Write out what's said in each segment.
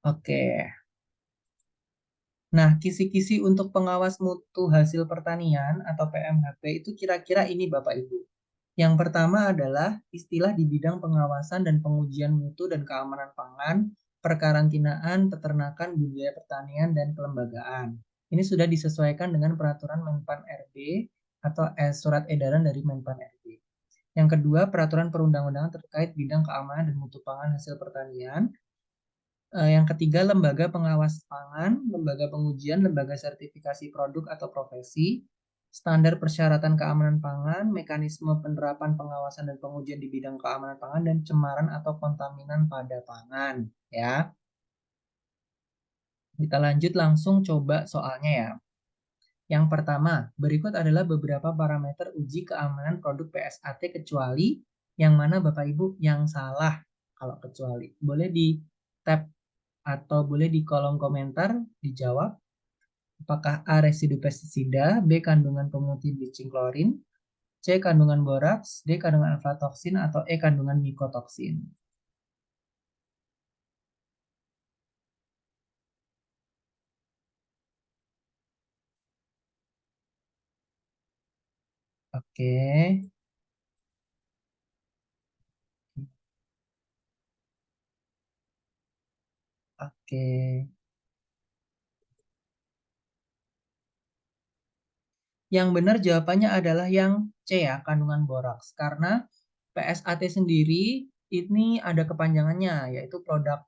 Oke. Nah, kisi-kisi untuk pengawas mutu hasil pertanian atau PMHP itu kira-kira ini Bapak Ibu. Yang pertama adalah istilah di bidang pengawasan dan pengujian mutu dan keamanan pangan, perkarantinaan, peternakan, budidaya pertanian, dan kelembagaan. Ini sudah disesuaikan dengan peraturan Menpan RB atau surat edaran dari Menpan RB. Yang kedua, peraturan perundang-undangan terkait bidang keamanan dan mutu pangan hasil pertanian. Yang ketiga, lembaga pengawas pangan, lembaga pengujian, lembaga sertifikasi produk atau profesi, standar persyaratan keamanan pangan, mekanisme penerapan pengawasan dan pengujian di bidang keamanan pangan, dan cemaran atau kontaminan pada pangan. Ya, kita lanjut langsung coba soalnya ya. Yang pertama, berikut adalah beberapa parameter uji keamanan produk PSAT kecuali yang mana Bapak Ibu yang salah kalau kecuali. Boleh di tab atau boleh di kolom komentar dijawab. Apakah A. Residu pestisida, B. Kandungan pemutih bleaching klorin, C. Kandungan boraks, D. Kandungan aflatoksin, atau E. Kandungan mikotoksin. Oke, oke. Yang benar jawabannya adalah yang C ya, kandungan boraks. Karena PSAT sendiri ini ada kepanjangannya, yaitu produk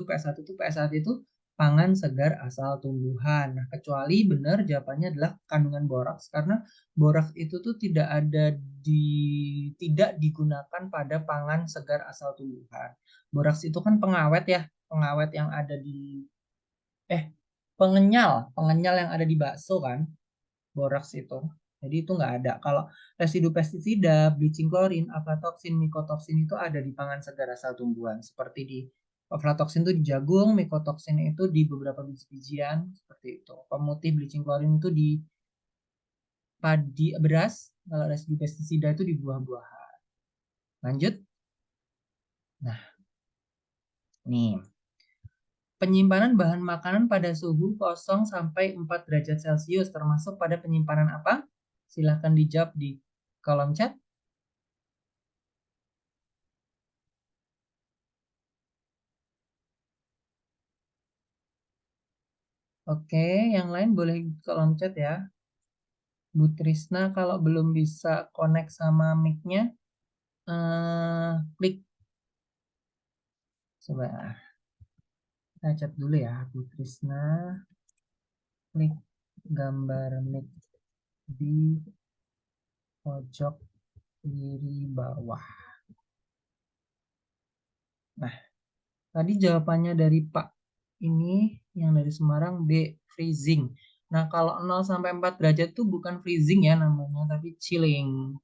PSAT itu pangan segar asal tumbuhan. Nah, kecuali benar jawabannya adalah kandungan boraks karena boraks itu tuh tidak digunakan pada pangan segar asal tumbuhan. Boraks itu kan pengawet ya, pengawet yang ada di eh pengenyal yang ada di bakso kan, boraks itu. Jadi itu nggak ada. Kalau residu pestisida, bleaching klorin, aflatoksin, mikotoksin itu ada di pangan segar asal tumbuhan. Seperti di aflatoksin itu di jagung, mikotoksin itu di beberapa biji-bijian, seperti itu. Pemutih bleaching klorin itu di padi beras, kalau residu pestisida itu di buah-buahan. Lanjut. Nah, nih. Penyimpanan bahan makanan pada suhu 0 sampai 4 derajat Celcius termasuk pada penyimpanan apa? Silahkan dijawab di kolom chat. Oke, yang lain boleh di kolom chat ya. Bu Trisna kalau belum bisa connect sama mic-nya, klik. Coba kita chat dulu ya, Bu Trisna. Klik gambar mic di pojok kiri bawah. Nah, tadi jawabannya dari Pak ini yang dari Semarang B, freezing. Nah, kalau 0 sampai 4 derajat itu bukan freezing ya namanya, tapi chilling.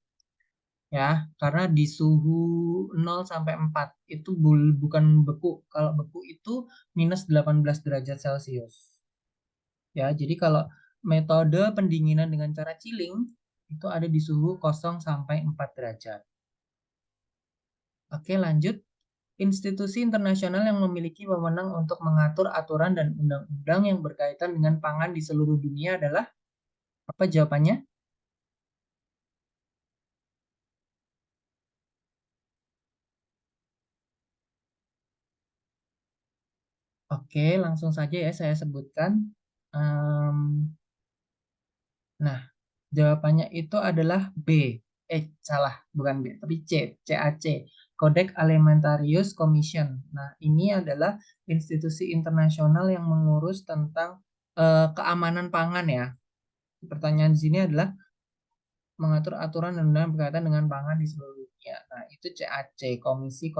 Ya, karena di suhu 0 sampai 4 itu bukan beku. Kalau beku itu minus 18 derajat Celcius. Ya, jadi kalau metode pendinginan dengan cara chilling itu ada di suhu 0 sampai 4 derajat. Oke, lanjut. Institusi internasional yang memiliki wewenang untuk mengatur aturan dan undang-undang yang berkaitan dengan pangan di seluruh dunia adalah apa jawabannya? Oke, langsung saja ya saya sebutkan. Em, nah, jawabannya itu adalah B. Salah, bukan B, tapi C, CAC. Codex Alimentarius Commission. Nah, ini adalah institusi internasional yang mengurus tentang keamanan pangan ya. Pertanyaan di sini adalah mengatur aturan dan undang berkaitan dengan pangan di seluruh dunia. Nah, itu CAC, Komisi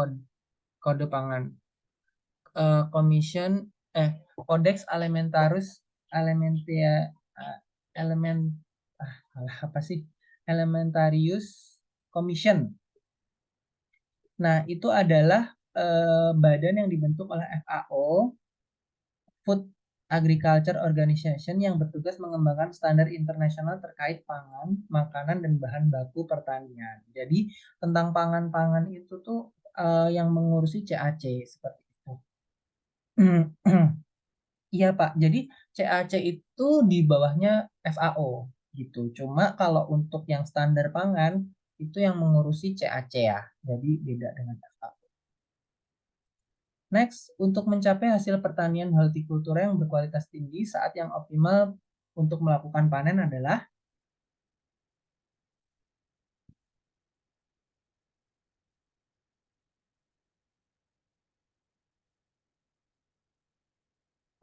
Kode Pangan. Commission, Codex Alimentarius Alimentia, eh, Element, apa sih? Alimentarius Commission. Nah, itu adalah badan yang dibentuk oleh FAO, Food Agriculture Organization, yang bertugas mengembangkan standar internasional terkait pangan, makanan, dan bahan baku pertanian. Jadi, tentang pangan-pangan itu tuh yang mengurusi CAC seperti itu. Iya Pak, jadi CAC itu di bawahnya FAO gitu. Cuma kalau untuk yang standar pangan itu yang mengurusi CAC ya, jadi beda dengan FAO. Next, untuk mencapai hasil pertanian hortikultura yang berkualitas tinggi, saat yang optimal untuk melakukan panen adalah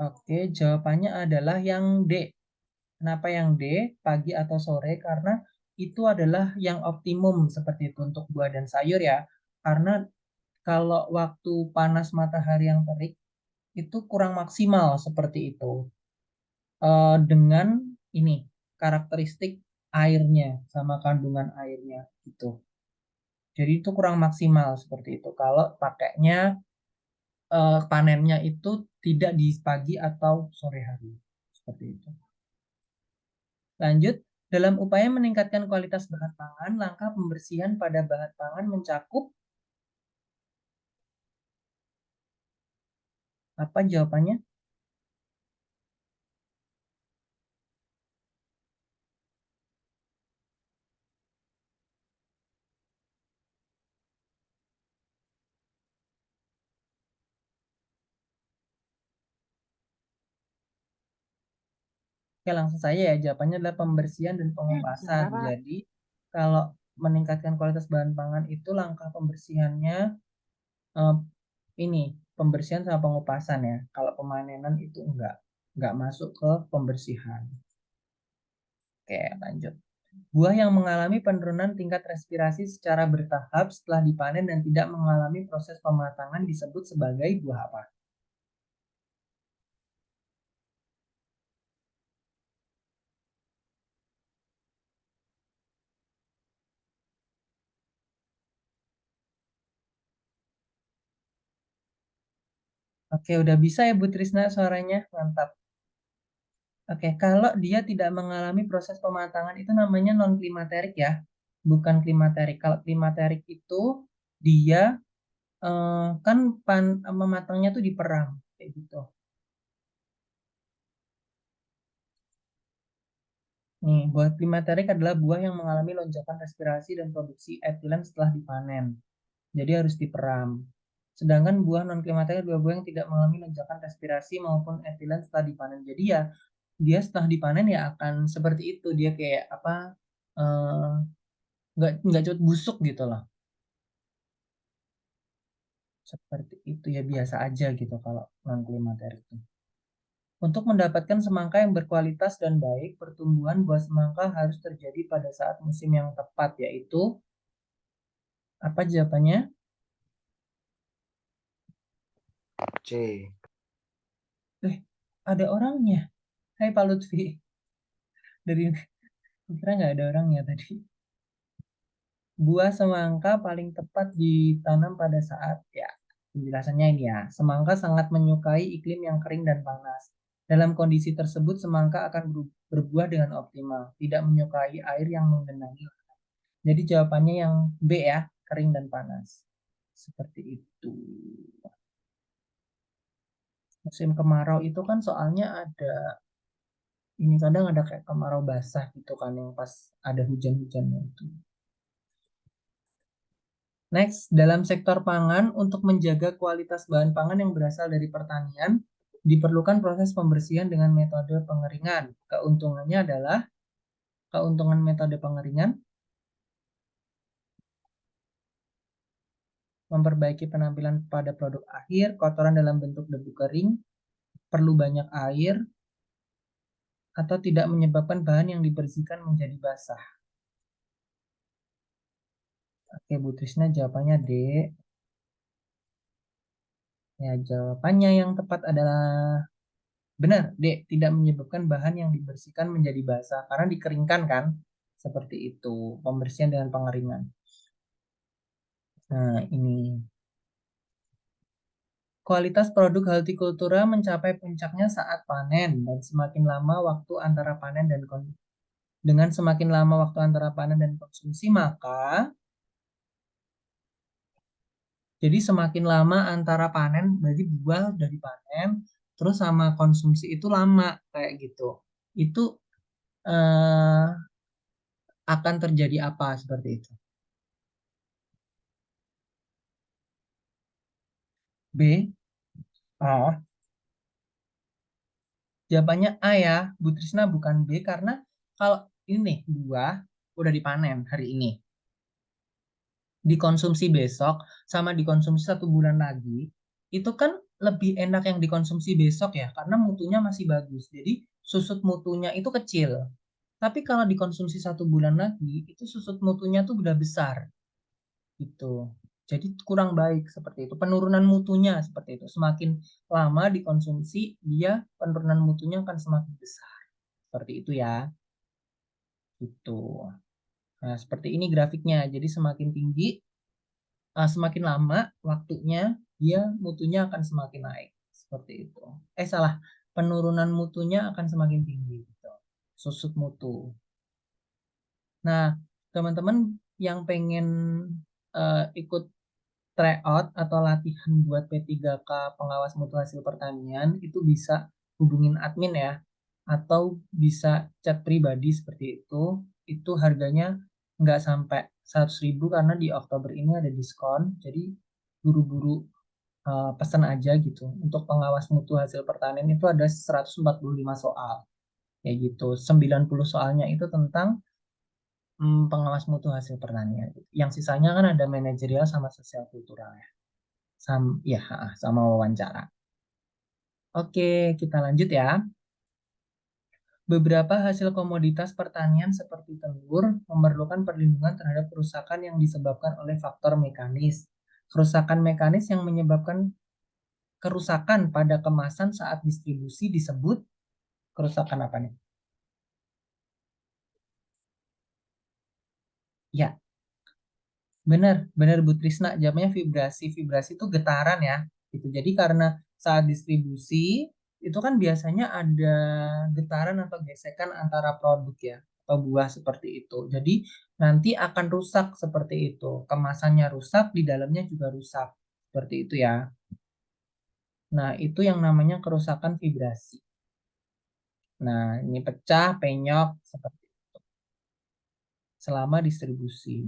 oke, jawabannya adalah yang D. Kenapa yang D, pagi atau sore? Karena itu adalah yang optimum seperti itu untuk buah dan sayur ya. Karena kalau waktu panas matahari yang terik itu kurang maksimal seperti itu. Dengan ini karakteristik airnya sama kandungan airnya gitu. Jadi itu kurang maksimal seperti itu. Kalau pakainya panennya itu tidak di pagi atau sore hari seperti itu. Lanjut, dalam upaya meningkatkan kualitas bahan pangan, langkah pembersihan pada bahan pangan mencakup apa jawabannya? Oke, langsung saja ya. Jawabannya adalah pembersihan dan pengupasan. Kenapa? Jadi, kalau meningkatkan kualitas bahan pangan itu langkah pembersihannya eh, ini pembersihan sama pengupasan ya. Kalau pemanenan itu enggak masuk ke pembersihan. Oke, lanjut. Buah yang mengalami penurunan tingkat respirasi secara bertahap setelah dipanen dan tidak mengalami proses pematangan disebut sebagai buah apa? Oke, udah bisa ya Bu Trisna suaranya. Mantap. Oke, kalau dia tidak mengalami proses pematangan itu namanya non klimaterik ya, bukan klimaterik. Kalau klimaterik itu dia kan mematangnya tuh diperang kayak gitu. Nih, buah klimaterik adalah buah yang mengalami lonjakan respirasi dan produksi etilen setelah dipanen. Jadi harus diperam. Sedangkan buah non klimaterik adalah buah yang tidak mengalami lonjakan respirasi maupun etilen setelah dipanen. Jadi ya dia setelah dipanen ya akan seperti itu. Dia kayak apa? eh, nggak cepet busuk gitu loh. Seperti itu ya biasa aja gitu kalau non klimater itu. Untuk mendapatkan semangka yang berkualitas dan baik, pertumbuhan buah semangka harus terjadi pada saat musim yang tepat, yaitu apa jawabannya? C. Eh, ada orangnya. Hai Pak Lutfi. Dari kira nggak ada orangnya tadi. Buah semangka paling tepat ditanam pada saat ya penjelasannya ini ya. Semangka sangat menyukai iklim yang kering dan panas. Dalam kondisi tersebut semangka akan berbuah dengan optimal, tidak menyukai air yang menggenangi. Jadi jawabannya yang B ya, kering dan panas. Seperti itu. Musim kemarau itu kan soalnya ada ini kadang ada kayak kemarau basah gitu kan yang pas ada hujan-hujannya itu. Next, dalam sektor pangan, untuk menjaga kualitas bahan pangan yang berasal dari pertanian, diperlukan proses pembersihan dengan metode pengeringan. Keuntungannya adalah keuntungan metode pengeringan, memperbaiki penampilan pada produk akhir, kotoran dalam bentuk debu kering, perlu banyak air, atau tidak menyebabkan bahan yang dibersihkan menjadi basah. Oke, Bu Trisna jawabannya D. Ya, jawabannya yang tepat adalah benar, D. Tidak menyebabkan bahan yang dibersihkan menjadi basah karena dikeringkan kan? Seperti itu, pembersihan dengan pengeringan. Nah, ini kualitas produk hortikultura mencapai puncaknya saat panen dan semakin lama waktu antara panen dan dengan semakin lama waktu antara panen dan konsumsi, maka Jadi semakin lama antara panen, berarti buah udah dipanen, terus sama konsumsi itu lama kayak gitu. Itu eh, akan terjadi apa seperti itu? B. Oh, jawabannya A ya, Bu Trisna bukan B karena kalau ini nih buah udah dipanen hari ini, dikonsumsi besok sama dikonsumsi 1 bulan lagi, itu kan lebih enak yang dikonsumsi besok ya karena mutunya masih bagus. Jadi susut mutunya itu kecil. Tapi kalau dikonsumsi 1 bulan lagi, itu susut mutunya tuh udah besar gitu. Jadi kurang baik seperti itu. Penurunan mutunya seperti itu. Semakin lama dikonsumsi, dia penurunan mutunya akan semakin besar. Seperti itu ya. Gitu. Nah, seperti ini grafiknya. Jadi semakin tinggi, semakin lama waktunya, dia mutunya akan semakin naik. Seperti itu. Salah. Penurunan mutunya akan semakin tinggi. Gitu. Susut mutu. Nah, teman-teman yang pengen ikut tryout atau latihan buat P3K pengawas mutu hasil pertanian itu bisa hubungin admin ya, atau bisa chat pribadi seperti itu. Itu harganya nggak sampai 100.000 karena di Oktober ini ada diskon. Jadi buru-buru pesan aja gitu. Untuk pengawas mutu hasil pertanian itu ada 145 soal. Kayak gitu. 90 soalnya itu tentang pengawas mutu hasil pertanian. Yang sisanya kan ada manajerial sama sosial kultural ya. Ya, sama wawancara. Oke, kita lanjut ya. Beberapa hasil komoditas pertanian seperti telur memerlukan perlindungan terhadap kerusakan yang disebabkan oleh faktor mekanis. Kerusakan mekanis yang menyebabkan kerusakan pada kemasan saat distribusi disebut kerusakan apa nih? Ya, benar, benar Bu Trisna. Jawabnya vibrasi. Vibrasi itu getaran ya. Gitu. Jadi karena saat distribusi itu kan biasanya ada getaran atau gesekan antara produk ya atau buah seperti itu. Jadi nanti akan rusak seperti itu. Kemasannya rusak, di dalamnya juga rusak. Seperti itu ya. Nah, itu yang namanya kerusakan vibrasi. Nah, ini pecah, penyok seperti selama distribusi.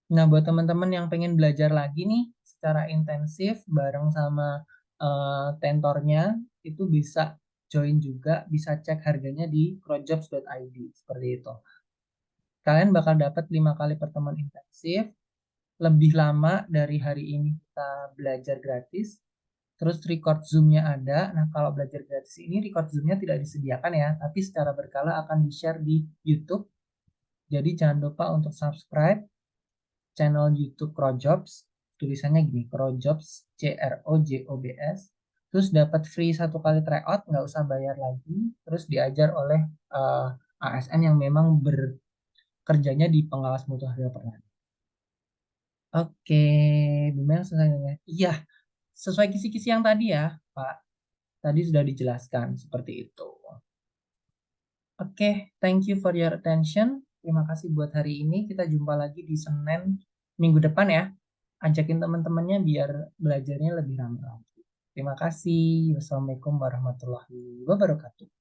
Nah, buat teman-teman yang pengen belajar lagi nih secara intensif bareng sama tentornya, itu bisa join juga, bisa cek harganya di crowdjobs.id seperti itu. Kalian bakal dapat 5 kali pertemuan intensif, lebih lama dari hari ini kita belajar gratis. Terus record Zoom-nya ada. Nah, kalau belajar gratis ini record Zoom-nya tidak disediakan ya, tapi secara berkala akan di-share di YouTube. Jadi jangan lupa untuk subscribe channel YouTube Crowdjobs, tulisannya gini, Crowdjobs, CROJOBS, terus dapat free 1 kali tryout, nggak usah bayar lagi, terus diajar oleh ASN yang memang bekerjanya di pengawas mutu hasil pertanian. Oke, gimana selesainya? Iya, sesuai kisi-kisi yang tadi ya, Pak. Tadi sudah dijelaskan seperti itu. Oke, thank you for your attention. Terima kasih buat hari ini. Kita jumpa lagi di Senin minggu depan ya. Ajakin teman-temannya biar belajarnya lebih ramai lagi. Terima kasih. Wassalamualaikum warahmatullahi wabarakatuh.